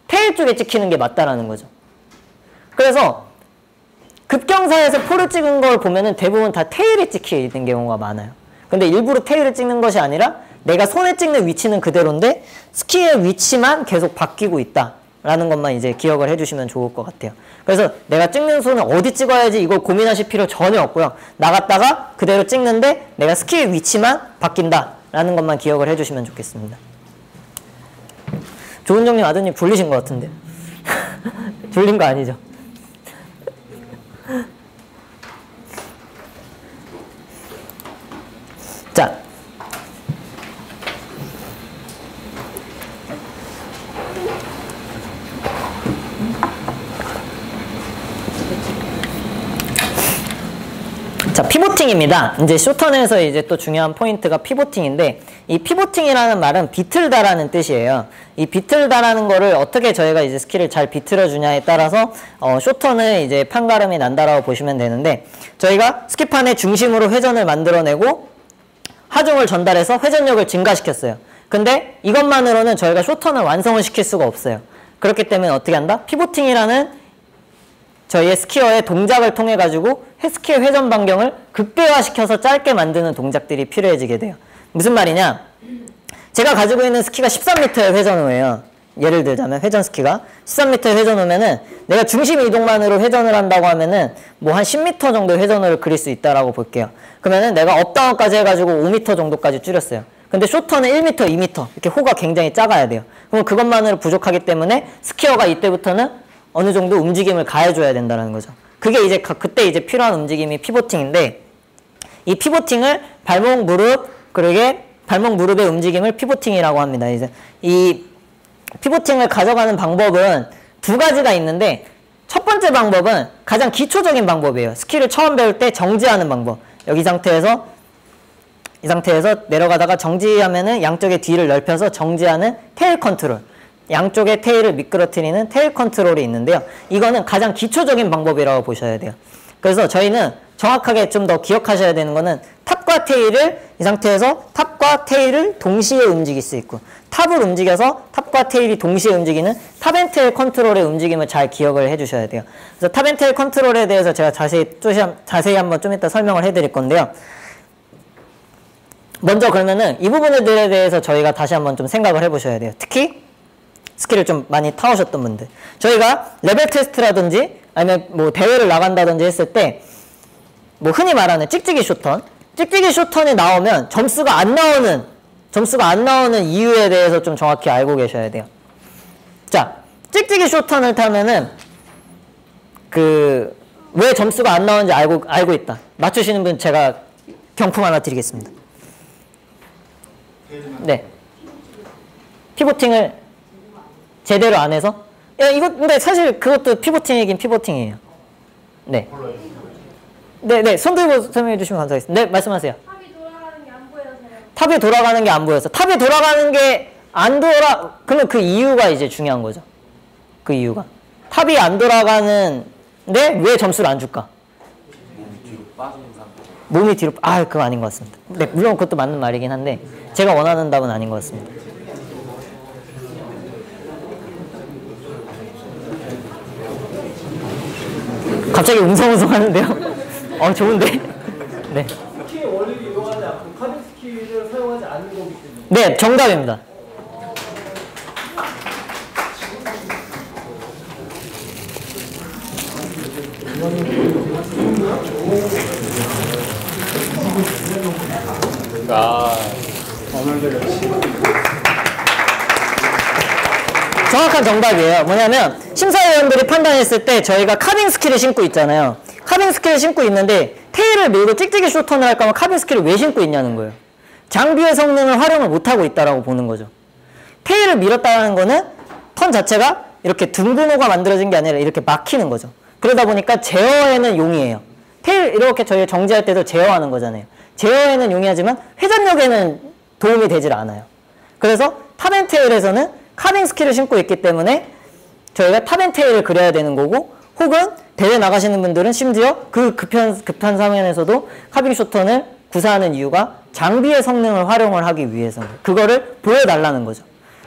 테일 쪽에 찍히는 게 맞다라는 거죠. 그래서 급경사에서 폴을 찍은 걸 보면은 대부분 다 테일에 찍히는 경우가 많아요. 근데 일부러 테일을 찍는 것이 아니라 내가 손에 찍는 위치는 그대로인데 스키의 위치만 계속 바뀌고 있다라는 것만 이제 기억을 해주시면 좋을 것 같아요. 그래서 내가 찍는 손을 어디 찍어야지 이걸 고민하실 필요 전혀 없고요. 나갔다가 그대로 찍는데 내가 스키의 위치만 바뀐다라는 것만 기억을 해주시면 좋겠습니다. 조은정님 아드님 졸리신 것 같은데. 졸린 거 아니죠? 자, 피보팅입니다. 이제 쇼턴에서 이제 또 중요한 포인트가 피보팅인데, 이 피보팅이라는 말은 비틀다라는 뜻이에요. 이 비틀다라는 거를 어떻게 저희가 이제 스키를 잘 비틀어 주냐에 따라서 쇼턴은 이제 판가름이 난다라고 보시면 되는데, 저희가 스키판의 중심으로 회전을 만들어내고 하중을 전달해서 회전력을 증가시켰어요. 근데 이것만으로는 저희가 쇼턴을 완성을 시킬 수가 없어요. 그렇기 때문에 어떻게 한다? 피보팅이라는 저희의 스키어의 동작을 통해 가지고 스키의 회전 반경을 극대화시켜서 짧게 만드는 동작들이 필요해지게 돼요. 무슨 말이냐? 제가 가지고 있는 스키가 13m의 회전호예요. 예를 들자면 회전 스키가 13m의 회전호면은 내가 중심 이동만으로 회전을 한다고 하면은 뭐 한 10m 정도 회전호를 그릴 수 있다라고 볼게요. 그러면은 내가 업다운까지 해가지고 5m 정도까지 줄였어요. 근데 쇼턴은 1m, 2m 이렇게 호가 굉장히 작아야 돼요. 그럼 그것만으로 부족하기 때문에 스키어가 이때부터는 어느 정도 움직임을 가해줘야 된다는 거죠. 그게 이제 그때 이제 필요한 움직임이 피보팅인데, 이 피보팅을 발목, 무릎, 그러게 발목, 무릎의 움직임을 피보팅이라고 합니다. 이제 이 피보팅을 가져가는 방법은 두 가지가 있는데, 첫 번째 방법은 가장 기초적인 방법이에요. 스키를 처음 배울 때 정지하는 방법. 여기 이 상태에서 내려가다가 정지하면은 양쪽의 뒤를 넓혀서 정지하는 테일 컨트롤. 양쪽의 테일을 미끄러뜨리는 테일 컨트롤이 있는데요. 이거는 가장 기초적인 방법이라고 보셔야 돼요. 그래서 저희는 정확하게 좀 더 기억하셔야 되는 거는 탑과 테일을 이 상태에서 탑과 테일을 동시에 움직일 수 있고, 탑을 움직여서 탑과 테일이 동시에 움직이는 탑앤테일 컨트롤의 움직임을 잘 기억을 해주셔야 돼요. 그래서 탑앤테일 컨트롤에 대해서 제가 자세히 한번 좀 이따 설명을 해드릴 건데요. 먼저 그러면은 이 부분들에 대해서 저희가 다시 한번 좀 생각을 해보셔야 돼요. 특히 스키를 좀 많이 타오셨던 분들, 저희가 레벨 테스트라든지 아니면 뭐 대회를 나간다든지 했을 때 뭐 흔히 말하는 찍찍이 쇼턴이 나오면 점수가 안 나오는 이유에 대해서 좀 정확히 알고 계셔야 돼요. 자, 찍찍이 쇼턴을 타면은 왜 점수가 안 나오는지 알고 있다. 맞추시는 분 제가 경품 하나 드리겠습니다. 네. 피보팅을 제대로 안 해서? 야, 근데 사실 그것도 피보팅이긴 피보팅이에요. 네. 네, 손 들고 설명해 주시면 감사하겠습니다. 네, 말씀하세요. 탑이 돌아가는 게 안 보여서요. 탑이 돌아가는 게 안 보여서. 탑이 돌아가는 게 안 그러면 그 이유가 이제 중요한 거죠. 그 이유가. 탑이 안 돌아가는데 왜 점수를 안 줄까? 몸이 뒤로, 그거 아닌 것 같습니다. 네, 물론 그것도 맞는 말이긴 한데, 제가 원하는 답은 아닌 것 같습니다. 갑자기 웅성웅성 하는데요? 좋은데? 네. 스키의 원리를 이용하지 않고 카빙 스키를 사용하지 않는 거기 때문에. 네, 정답입니다. 정확한 정답이에요. 뭐냐면 심사위원들이 판단했을 때 저희가 카빙 스키를 신고 있잖아요. 카빙 스키를 신고 있는데 테일을 밀고 찍찍이 쇼턴을 할 거면 카빙 스키를 왜 신고 있냐는 거예요. 장비의 성능을 활용을 못하고 있다라고 보는 거죠. 테일을 밀었다는 거는 턴 자체가 이렇게 둥근 호가 만들어진 게 아니라 이렇게 막히는 거죠. 그러다 보니까 제어에는 용이해요. 테일 이렇게 저희 정지할 때도 제어하는 거잖아요. 제어에는 용이하지만 회전력에는 도움이 되질 않아요. 그래서 탑앤테일에서는 카빙 스키를 신고 있기 때문에 저희가 탑앤테일을 그려야 되는 거고, 혹은 대회 나가시는 분들은 심지어 그 급한 상황에서도 카빙 쇼턴을 구사하는 이유가 장비의 성능을 활용을 하기 위해서는 그거를 보여달라는 거죠.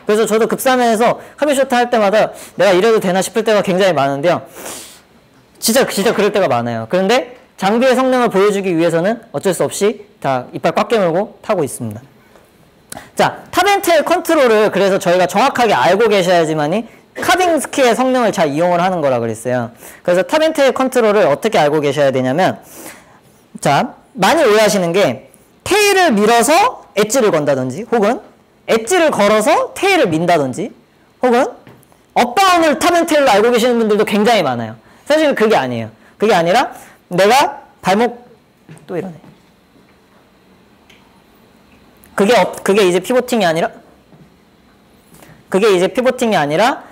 그래서 저도 급사면에서 카빙 쇼턴 할 때마다 내가 이래도 되나 싶을 때가 굉장히 많은데요. 진짜 그럴 때가 많아요. 그런데 장비의 성능을 보여주기 위해서는 어쩔 수 없이 다 이빨 꽉 깨물고 타고 있습니다. 자, 탑앤테일 컨트롤을 그래서 저희가 정확하게 알고 계셔야지만이 카빙 스키의 성능을 잘 이용을 하는 거라 그랬어요. 그래서 탑앤테일 컨트롤을 어떻게 알고 계셔야 되냐면, 자, 많이 오해하시는 게 테일을 밀어서 엣지를 건다든지, 혹은 엣지를 걸어서 테일을 민다든지, 혹은 업다운을 탑앤테일로 알고 계시는 분들도 굉장히 많아요. 사실은 그게 아니에요. 그게 아니라 내가 발목 또 이러네. 그게 이제 피보팅이 아니라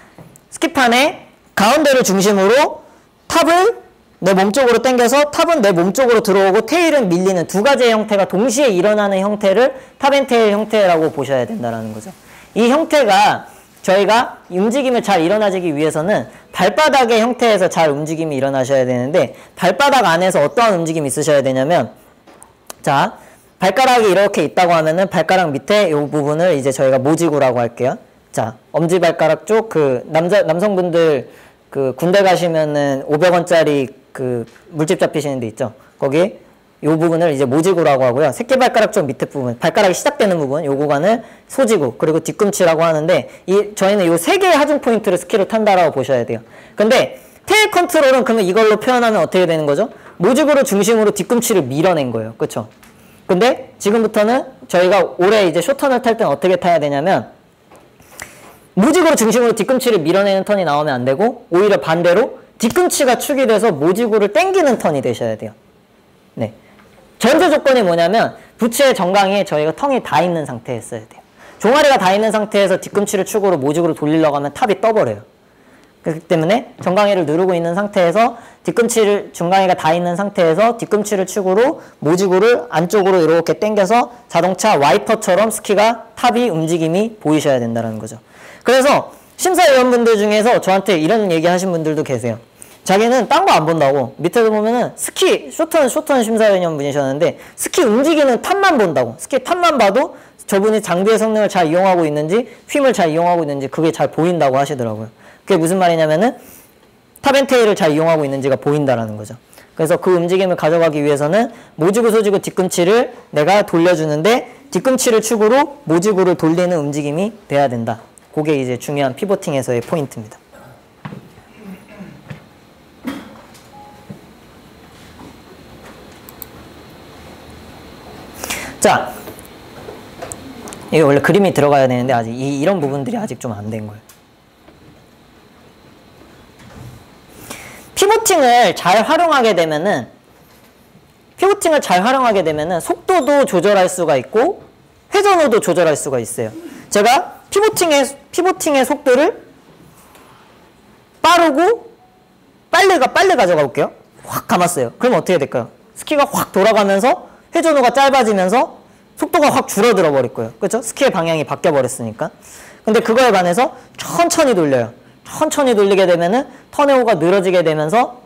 스키판의 가운데를 중심으로 탑을 내 몸쪽으로 당겨서 탑은 내 몸쪽으로 들어오고 테일은 밀리는 두 가지의 형태가 동시에 일어나는 형태를 탑앤테일 형태라고 보셔야 된다는 거죠. 이 형태가 저희가 움직임을 잘 일어나지기 위해서는 발바닥의 형태에서 잘 움직임이 일어나셔야 되는데, 발바닥 안에서 어떠한 움직임이 있으셔야 되냐면, 자, 발가락이 이렇게 있다고 하면은 발가락 밑에 이 부분을 이제 저희가 모지구라고 할게요. 자, 엄지발가락 쪽 남성분들 군대 가시면은 500원짜리 물집 잡히시는 데 있죠. 거기 이 부분을 이제 모지구라고 하고요. 새끼발가락 쪽 밑에 부분, 발가락이 시작되는 부분, 이 구간을 소지구, 그리고 뒤꿈치라고 하는데, 저희는 이 세 개의 하중 포인트를 스키로 탄다라고 보셔야 돼요. 근데 테일 컨트롤은 그러면 이걸로 표현하면 어떻게 되는 거죠? 모지구를 중심으로 뒤꿈치를 밀어낸 거예요. 그렇죠? 근데 지금부터는 저희가 올해 이제 쇼턴을 탈 때는 어떻게 타야 되냐면, 모지구를 중심으로 뒤꿈치를 밀어내는 턴이 나오면 안 되고, 오히려 반대로 뒤꿈치가 축이 돼서 모지구를 당기는 턴이 되셔야 돼요. 네. 전제 조건이 뭐냐면, 부츠의 정강이에 저희가 텅이 다 있는 상태에 써야 돼요. 종아리가 다 있는 상태에서 뒤꿈치를 축으로 모지구로 돌리려고 하면 탑이 떠버려요. 그렇기 때문에 정강이를 누르고 있는 상태에서 중강이가 다 있는 상태에서 뒤꿈치를 축으로 모지구를 안쪽으로 이렇게 당겨서 자동차 와이퍼처럼 스키가 탑이 움직임이 보이셔야 된다는 거죠. 그래서 심사위원분들 중에서 저한테 이런 얘기 하신 분들도 계세요. 자기는 딴 거 안 본다고. 밑에서 보면은 스키, 쇼턴 심사위원 분이셨는데, 스키 움직이는 탑만 본다고. 스키 탑만 봐도 저분이 장비의 성능을 잘 이용하고 있는지, 휨을 잘 이용하고 있는지 그게 잘 보인다고 하시더라고요. 그게 무슨 말이냐면은 탑앤테일을 잘 이용하고 있는지가 보인다라는 거죠. 그래서 그 움직임을 가져가기 위해서는 모지구, 소지구, 뒤꿈치를 내가 돌려주는데, 뒤꿈치를 축으로 모지구를 돌리는 움직임이 돼야 된다. 그게 이제 중요한 피보팅에서의 포인트입니다. 자, 이게 원래 그림이 들어가야 되는데 아직 이런 부분들이 아직 좀 안 된 거예요. 피보팅을 잘 활용하게 되면은 속도도 조절할 수가 있고 회전호도 조절할 수가 있어요. 제가 피보팅의 속도를 빠르고 빨리 가져가 볼게요. 확 감았어요. 그럼 어떻게 될까요? 스키가 확 돌아가면서 회전호가 짧아지면서 속도가 확 줄어들어 버릴 거예요. 그렇죠? 스키의 방향이 바뀌어 버렸으니까. 근데 그거에 반해서 천천히 돌려요. 천천히 돌리게 되면은 턴의 호가 늘어지게 되면서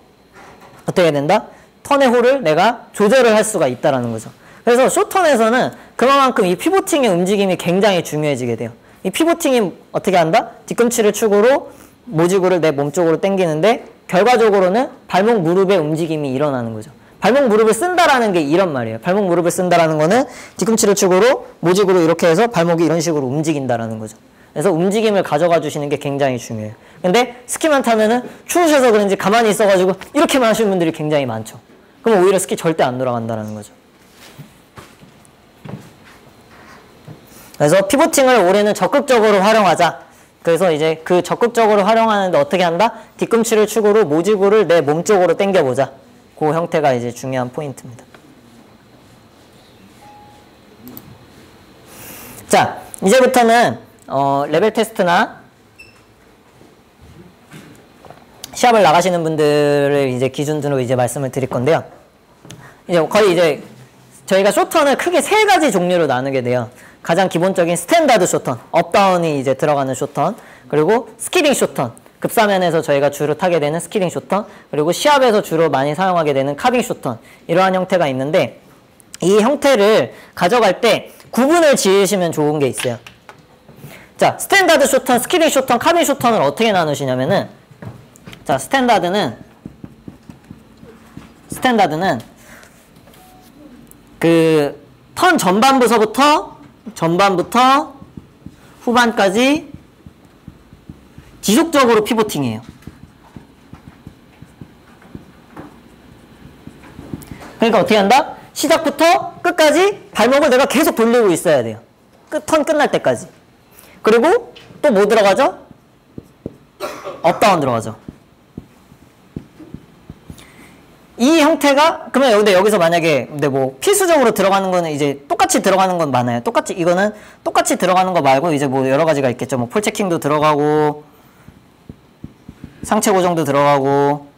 어떻게 된다? 턴의 호를 내가 조절을 할 수가 있다라는 거죠. 그래서 쇼턴에서는 그만큼 이 피보팅의 움직임이 굉장히 중요해지게 돼요. 이 피보팅이 어떻게 한다? 뒤꿈치를 축으로 모지구를 내 몸쪽으로 당기는데, 결과적으로는 발목 무릎의 움직임이 일어나는 거죠. 발목 무릎을 쓴다라는 게 이런 말이에요. 발목 무릎을 쓴다라는 거는 뒤꿈치를 축으로 모지구로 이렇게 해서 발목이 이런 식으로 움직인다라는 거죠. 그래서 움직임을 가져가 주시는 게 굉장히 중요해요. 근데 스키만 타면은 추우셔서 그런지 가만히 있어가지고 이렇게만 하시는 분들이 굉장히 많죠. 그럼 오히려 스키 절대 안 돌아간다라는 거죠. 그래서 피보팅을 올해는 적극적으로 활용하자. 그래서 이제 그 적극적으로 활용하는데 어떻게 한다? 뒤꿈치를 축으로 모지구를 내 몸쪽으로 당겨보자. 그 형태가 이제 중요한 포인트입니다. 자, 이제부터는 레벨 테스트나 시합을 나가시는 분들을 이제 기준으로 이제 말씀을 드릴 건데요. 이제 거의 이제 저희가 쇼턴을 크게 세 가지 종류로 나누게 돼요. 가장 기본적인 스탠다드 쇼턴, 업다운이 이제 들어가는 쇼턴, 그리고 스키딩 쇼턴, 급사면에서 저희가 주로 타게 되는 스키딩 쇼턴, 그리고 시합에서 주로 많이 사용하게 되는 카빙 쇼턴, 이러한 형태가 있는데 이 형태를 가져갈 때 구분을 지으시면 좋은 게 있어요. 자, 스탠다드 쇼턴, 스키딩 쇼턴, 카빙 쇼턴을 어떻게 나누시냐면은, 자, 스탠다드는 그 턴 전반부터 후반까지 지속적으로 피보팅이에요. 그러니까 어떻게 한다? 시작부터 끝까지 발목을 내가 계속 돌리고 있어야 돼요. 턴 끝날 때까지. 그리고 또 뭐 들어가죠? 업다운 들어가죠. 이 형태가, 그러면 근데 여기서 만약에, 근데 뭐 필수적으로 들어가는 거는 이제 똑같이 들어가는 건 많아요. 이거는 똑같이 들어가는 거 말고 이제 뭐 여러 가지가 있겠죠. 뭐 폴체킹도 들어가고, 상체 고정도 들어가고,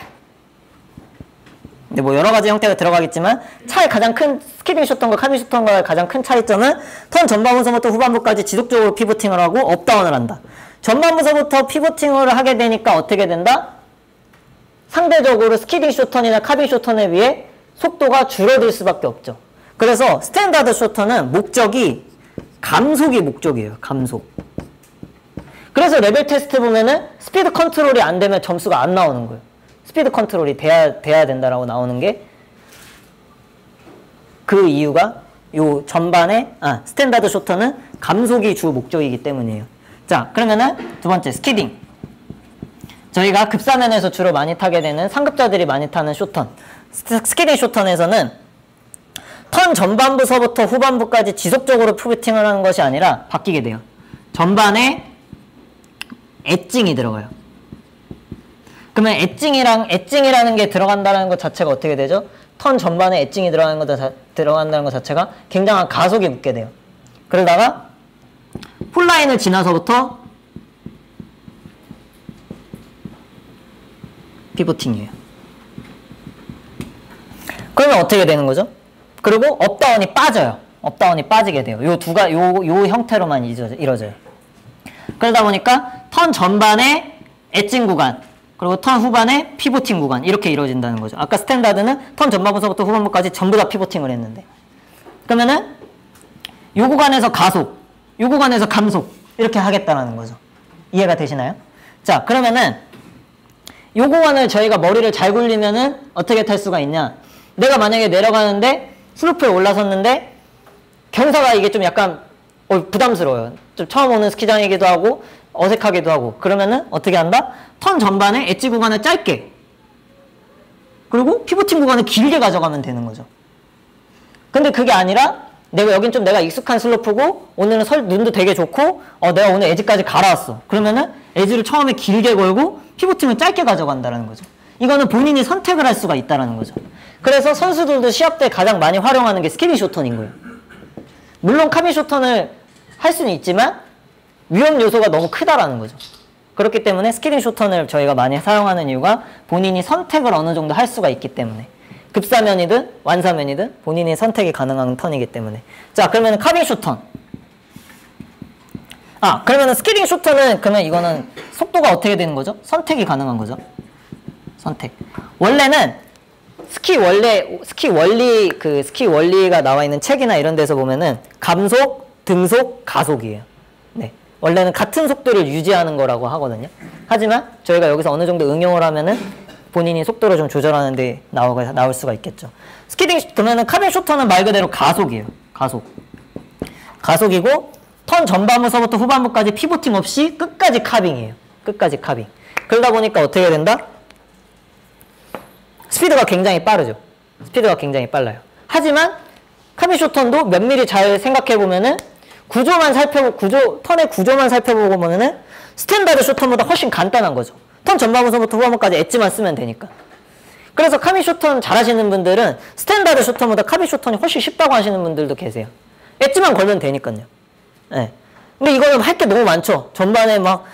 근데 뭐 여러 가지 형태가 들어가겠지만, 차이 가장 큰 스키딩 쇼턴과 카빙 쇼턴과의 가장 큰 차이점은 턴 전반부서부터 후반부까지 지속적으로 피보팅을 하고 업다운을 한다. 전반부서부터 피보팅을 하게 되니까 어떻게 된다? 상대적으로 스키딩 쇼턴이나 카빙 쇼턴에 비해 속도가 줄어들 수밖에 없죠. 그래서 스탠다드 쇼턴은 목적이 감속이 목적이에요. 감속. 그래서 레벨 테스트 보면은 스피드 컨트롤이 안 되면 점수가 안 나오는 거예요. 스피드 컨트롤이 돼야 된다라고 나오는 게 그 이유가 요 전반에 스탠다드 쇼턴은 감속이 주 목적이기 때문이에요. 자, 그러면은 두 번째 스키딩. 저희가 급사면에서 주로 많이 타게 되는 상급자들이 많이 타는 쇼턴. 스키딩 쇼턴에서는 턴 전반부서부터 후반부까지 지속적으로 피보팅을 하는 것이 아니라 바뀌게 돼요. 전반에 엣징이 들어가요. 그러면 엣징이라는 게 들어간다는 것 자체가 어떻게 되죠? 턴 전반에 엣징이 들어간다는 것 자체가 굉장한 가속이 붙게 돼요. 그러다가 폴라인을 지나서부터 피보팅이에요. 그러면 어떻게 되는 거죠? 그리고 업다운이 빠져요. 업다운이 빠지게 돼요. 요 형태로만 이루어져요. 그러다 보니까 턴 전반에 엣징 구간, 그리고 턴 후반에 피보팅 구간, 이렇게 이루어진다는 거죠. 아까 스탠다드는 턴 전반부서부터 후반부까지 전부 다 피보팅을 했는데, 그러면은 요 구간에서 가속, 요 구간에서 감속, 이렇게 하겠다는 거죠. 이해가 되시나요? 자, 그러면은 요 구간을 저희가 머리를 잘 굴리면은 어떻게 탈 수가 있냐? 내가 만약에 내려가는데 슬로프에 올라섰는데 경사가 이게 좀 약간 부담스러워요. 좀 처음 오는 스키장이기도 하고 어색하기도 하고. 그러면은 어떻게 한다? 턴 전반에 엣지 구간을 짧게, 그리고 피보팅 구간을 길게 가져가면 되는 거죠. 근데 그게 아니라 여긴 좀 내가 익숙한 슬로프고 오늘은 눈도 되게 좋고 내가 오늘 엣지까지 갈아왔어. 그러면은 엣지를 처음에 길게 걸고 피보팅을 짧게 가져간다는 거죠. 이거는 본인이 선택을 할 수가 있다는 거죠. 그래서 선수들도 시합 때 가장 많이 활용하는 게 스키딩 쇼턴인 거예요. 물론 카빙 쇼턴을 할 수는 있지만 위험 요소가 너무 크다라는 거죠. 그렇기 때문에 스키딩 쇼턴을 저희가 많이 사용하는 이유가 본인이 선택을 어느 정도 할 수가 있기 때문에, 급사면이든 완사면이든 본인이 선택이 가능한 턴이기 때문에. 자, 그러면 카빙 쇼턴. 그러면 스키딩 쇼턴은, 그러면 이거는 속도가 어떻게 되는 거죠? 선택이 가능한 거죠. 선택. 원래는 스키 원리가 나와 있는 책이나 이런 데서 보면은 감속, 등속, 가속이에요. 네. 원래는 같은 속도를 유지하는 거라고 하거든요. 하지만 저희가 여기서 어느 정도 응용을 하면은 본인이 속도를 좀 조절하는 데 나올 수가 있겠죠. 그러면은 카빙 쇼턴은 말 그대로 가속이에요. 가속이고, 턴 전반부서부터 후반부까지 피보팅 없이 끝까지 카빙이에요. 끝까지 카빙. 그러다 보니까 어떻게 된다? 스피드가 굉장히 빠르죠. 스피드가 굉장히 빨라요. 하지만 카빙 쇼턴도 면밀히 잘 생각해보면은 턴의 구조만 살펴보고 보면은 스탠다드 쇼턴보다 훨씬 간단한 거죠. 턴 전반부서부터 후반부까지 엣지만 쓰면 되니까. 그래서 카빙 쇼턴 잘하시는 분들은 스탠다드 쇼턴보다 카빙 쇼턴이 훨씬 쉽다고 하시는 분들도 계세요. 엣지만 걸면 되니까요. 네. 근데 이거는 할 게 너무 많죠. 전반에 막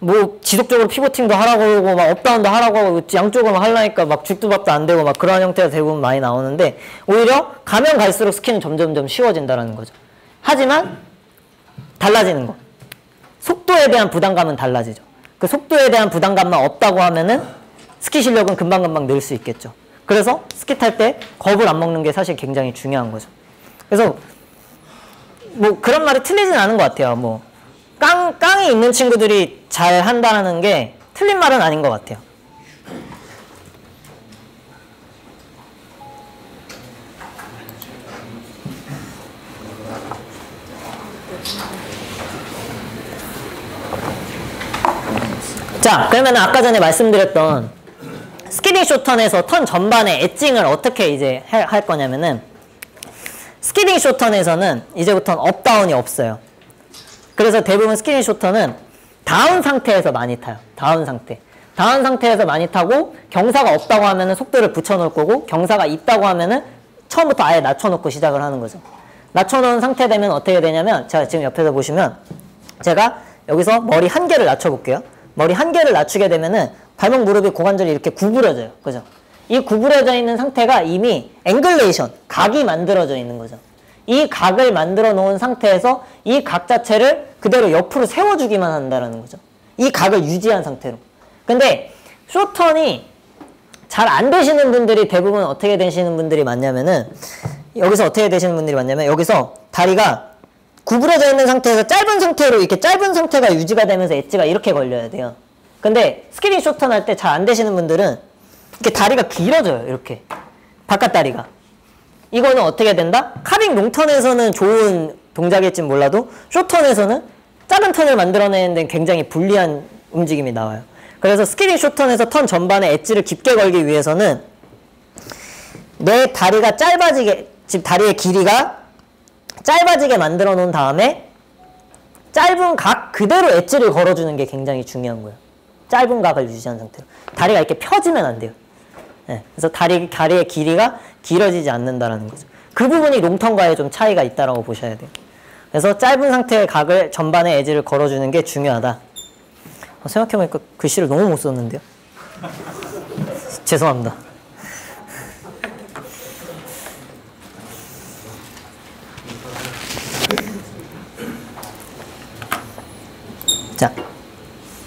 뭐 지속적으로 피보팅도 하라고 하고 막 업다운도 하라고 하고 양쪽으로 하려니까 막 죽두밥도 안 되고 막 그런 형태가 대부분 많이 나오는데 오히려 가면 갈수록 스키는 점점점 쉬워진다라는 거죠. 하지만 달라지는 거. 속도에 대한 부담감은 달라지죠. 그 속도에 대한 부담감만 없다고 하면은 스키 실력은 금방금방 늘 수 있겠죠. 그래서 스키 탈 때 겁을 안 먹는 게 사실 굉장히 중요한 거죠. 그래서 뭐 그런 말이 틀리진 않은 것 같아요. 뭐 깡이 있는 친구들이 잘 한다는 게 틀린 말은 아닌 것 같아요. 자, 그러면 아까 전에 말씀드렸던 스키딩 쇼턴에서 턴 전반에 엣징을 어떻게 이제 할 거냐면은 스키딩 쇼턴에서는 이제부터는 업다운이 없어요. 그래서 대부분 스키딩 쇼턴은 다운 상태에서 많이 타요. 다운 상태. 다운 상태에서 많이 타고 경사가 없다고 하면은 속도를 붙여놓을 거고 경사가 있다고 하면은 처음부터 아예 낮춰놓고 시작을 하는 거죠. 낮춰놓은 상태 되면 어떻게 되냐면 제가 지금 옆에서 보시면 제가 여기서 머리 한 개를 낮춰볼게요. 머리 한 개를 낮추게 되면은 발목 무릎이 고관절이 이렇게 구부려져요. 그죠? 이 구부려져 있는 상태가 이미 앵글레이션, 각이 만들어져 있는 거죠. 이 각을 만들어 놓은 상태에서 이 각 자체를 그대로 옆으로 세워주기만 한다는 거죠. 이 각을 유지한 상태로. 근데 쇼턴이 잘 안 되시는 분들이 대부분 어떻게 되시는 분들이 많냐면은 여기서 어떻게 되시는 분들이 많냐면 여기서 다리가 구부러져 있는 상태에서 짧은 상태로 이렇게 짧은 상태가 유지가 되면서 엣지가 이렇게 걸려야 돼요. 근데 스키딩 쇼턴 할 때 잘 안 되시는 분들은 이렇게 다리가 길어져요. 이렇게 바깥 다리가. 이거는 어떻게 된다? 카빙 롱턴에서는 좋은 동작일진 몰라도 쇼턴에서는 짧은 턴을 만들어내는 데는 굉장히 불리한 움직임이 나와요. 그래서 스키딩 쇼턴에서 턴 전반에 엣지를 깊게 걸기 위해서는 내 다리가 짧아지게, 지금 다리의 길이가 짧아지게 만들어 놓은 다음에 짧은 각 그대로 엣지를 걸어주는 게 굉장히 중요한 거예요. 짧은 각을 유지한 상태로. 다리가 이렇게 펴지면 안 돼요. 네, 그래서 다리의 길이가 길어지지 않는다라는 거죠. 그 부분이 롱턴과의 좀 차이가 있다라고 보셔야 돼요. 그래서 짧은 상태의 각을 전반에 엣지를 걸어주는 게 중요하다. 생각해보니까 글씨를 너무 못 썼는데요. 죄송합니다. 자,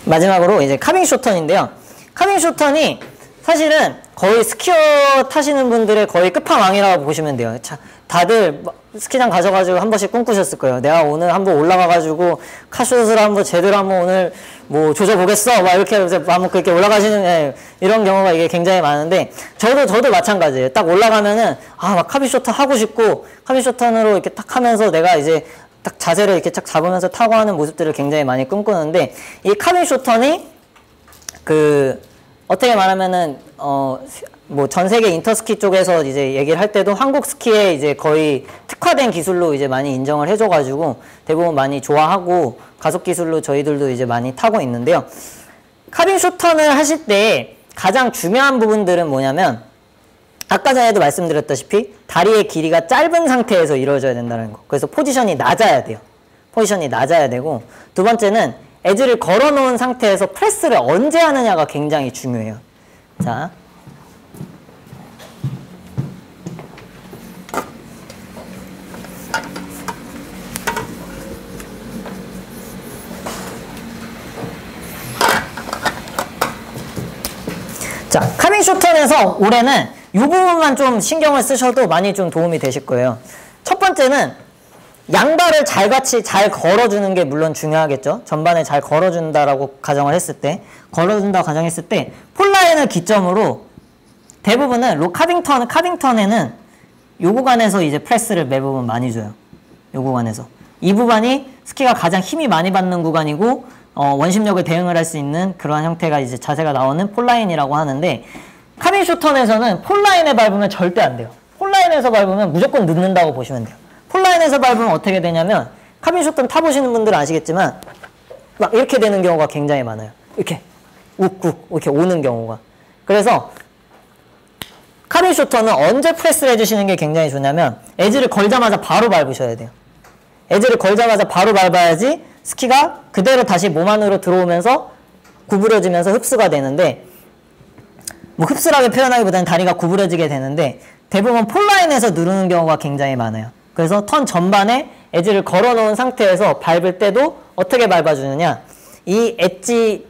마지막으로 이제 카빙 쇼턴인데요. 카빙 쇼턴이 사실은 거의 스키어 타시는 분들의 거의 끝판왕이라고 보시면 돼요. 자, 다들 스키장 가셔가지고 한 번씩 꿈꾸셨을 거예요. 내가 오늘 한번 올라가가지고 카숏을 한번 제대로 한번 오늘 뭐 조져보겠어. 막 이렇게 한번 그렇게 올라가시는 이런 경우가 이게 굉장히 많은데 저도 마찬가지예요. 딱 올라가면은 막 카빙 쇼턴 하고 싶고 카빙 쇼턴으로 이렇게 딱 하면서 내가 이제 딱 자세를 이렇게 딱 잡으면서 타고 하는 모습들을 굉장히 많이 꿈꾸는데 이 카빙 쇼턴이 어떻게 말하면은 뭐 전 세계 인터스키 쪽에서 이제 얘기를 할 때도 한국 스키에 이제 거의 특화된 기술로 이제 많이 인정을 해줘가지고 대부분 많이 좋아하고 가속 기술로 저희들도 이제 많이 타고 있는데요. 카빙 쇼턴을 하실 때 가장 중요한 부분들은 뭐냐면 아까 전에도 말씀드렸다시피 다리의 길이가 짧은 상태에서 이루어져야 된다는 거. 그래서 포지션이 낮아야 돼요. 포지션이 낮아야 되고 두 번째는 엣지를 걸어놓은 상태에서 프레스를 언제 하느냐가 굉장히 중요해요. 자, 카빙 쇼턴에서 올해는 이 부분만 좀 신경을 쓰셔도 많이 좀 도움이 되실 거예요. 첫 번째는 양발을 같이 잘 걸어주는 게 물론 중요하겠죠. 전반에 잘 걸어준다라고 가정을 했을 때, 걸어준다고 가정했을 때 폴라인을 기점으로 대부분은 카빙턴에는 요 구간에서 이제 프레스를 매부분 많이 줘요. 요 구간에서. 이 구간이 스키가 가장 힘이 많이 받는 구간이고 원심력을 대응을 할 수 있는 그러한 형태가 이제 자세가 나오는 폴라인이라고 하는데 카빙 쇼턴에서는 폴라인에 밟으면 절대 안 돼요. 폴라인에서 밟으면 무조건 늦는다고 보시면 돼요. 폴라인에서 밟으면 어떻게 되냐면 카빙 쇼턴 타보시는 분들은 아시겠지만 막 이렇게 되는 경우가 굉장히 많아요. 이렇게 욱욱 이렇게 오는 경우가. 그래서 카빙 쇼턴은 언제 프레스를 해주시는 게 굉장히 좋냐면 엣지를 걸자마자 바로 밟으셔야 돼요. 엣지를 걸자마자 바로 밟아야지 스키가 그대로 다시 몸 안으로 들어오면서 구부러지면서 흡수가 되는데, 뭐 흡수라고 표현하기보다는 다리가 구부러지게 되는데 대부분 폴라인에서 누르는 경우가 굉장히 많아요. 그래서 턴 전반에 엣지를 걸어 놓은 상태에서 밟을 때도 어떻게 밟아주느냐, 이 엣지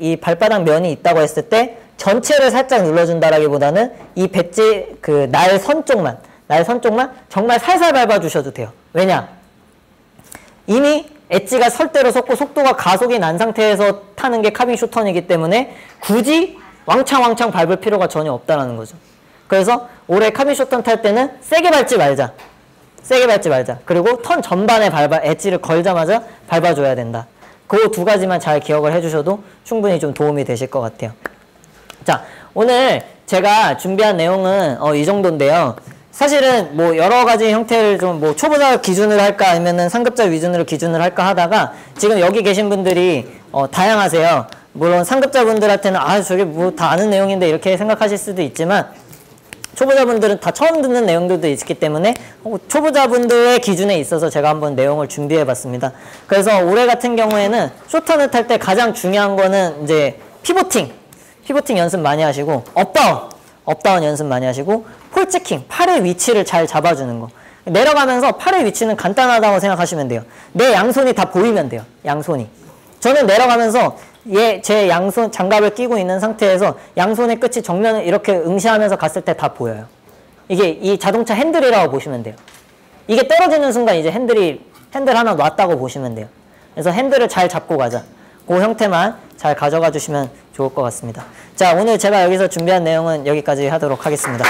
이 발바닥 면이 있다고 했을 때 전체를 살짝 눌러준다라기보다는 이 배지 그 날 선 쪽만 정말 살살 밟아주셔도 돼요. 왜냐? 이미 엣지가 설대로 섰고 속도가 가속이 난 상태에서 타는 게 카빙 쇼턴이기 때문에 굳이 왕창 밟을 필요가 전혀 없다라는 거죠. 그래서 올해 카빙 쇼턴 탈 때는 세게 밟지 말자. 그리고 턴 전반에 엣지를 걸자마자 밟아줘야 된다. 그 두 가지만 잘 기억을 해주셔도 충분히 좀 도움이 되실 것 같아요. 자, 오늘 제가 준비한 내용은 이 정도인데요. 사실은 뭐 여러 가지 형태를 좀 뭐 초보자 기준으로 할까 아니면은 상급자 기준으로 할까 하다가 지금 여기 계신 분들이 다양하세요. 물론 상급자분들한테는 저게 뭐 다 아는 내용인데 이렇게 생각하실 수도 있지만 초보자분들은 다 처음 듣는 내용들도 있기 때문에 초보자분들의 기준에 있어서 제가 한번 내용을 준비해 봤습니다. 그래서 올해 같은 경우에는 쇼턴을 탈 때 가장 중요한 거는 이제 피보팅 연습 많이 하시고 업다운 연습 많이 하시고 폴체킹, 팔의 위치를 잘 잡아주는 거. 내려가면서 팔의 위치는 간단하다고 생각하시면 돼요. 내 양손이 다 보이면 돼요. 양손이. 저는 내려가면서 제 양손 장갑을 끼고 있는 상태에서 양손의 끝이 정면을 이렇게 응시하면서 갔을 때 다 보여요. 이게 이 자동차 핸들이라고 보시면 돼요. 이게 떨어지는 순간 이제 핸들 하나 놨다고 보시면 돼요. 그래서 핸들을 잘 잡고 가자. 그 형태만 잘 가져가 주시면 좋을 것 같습니다. 자, 오늘 제가 여기서 준비한 내용은 여기까지 하도록 하겠습니다.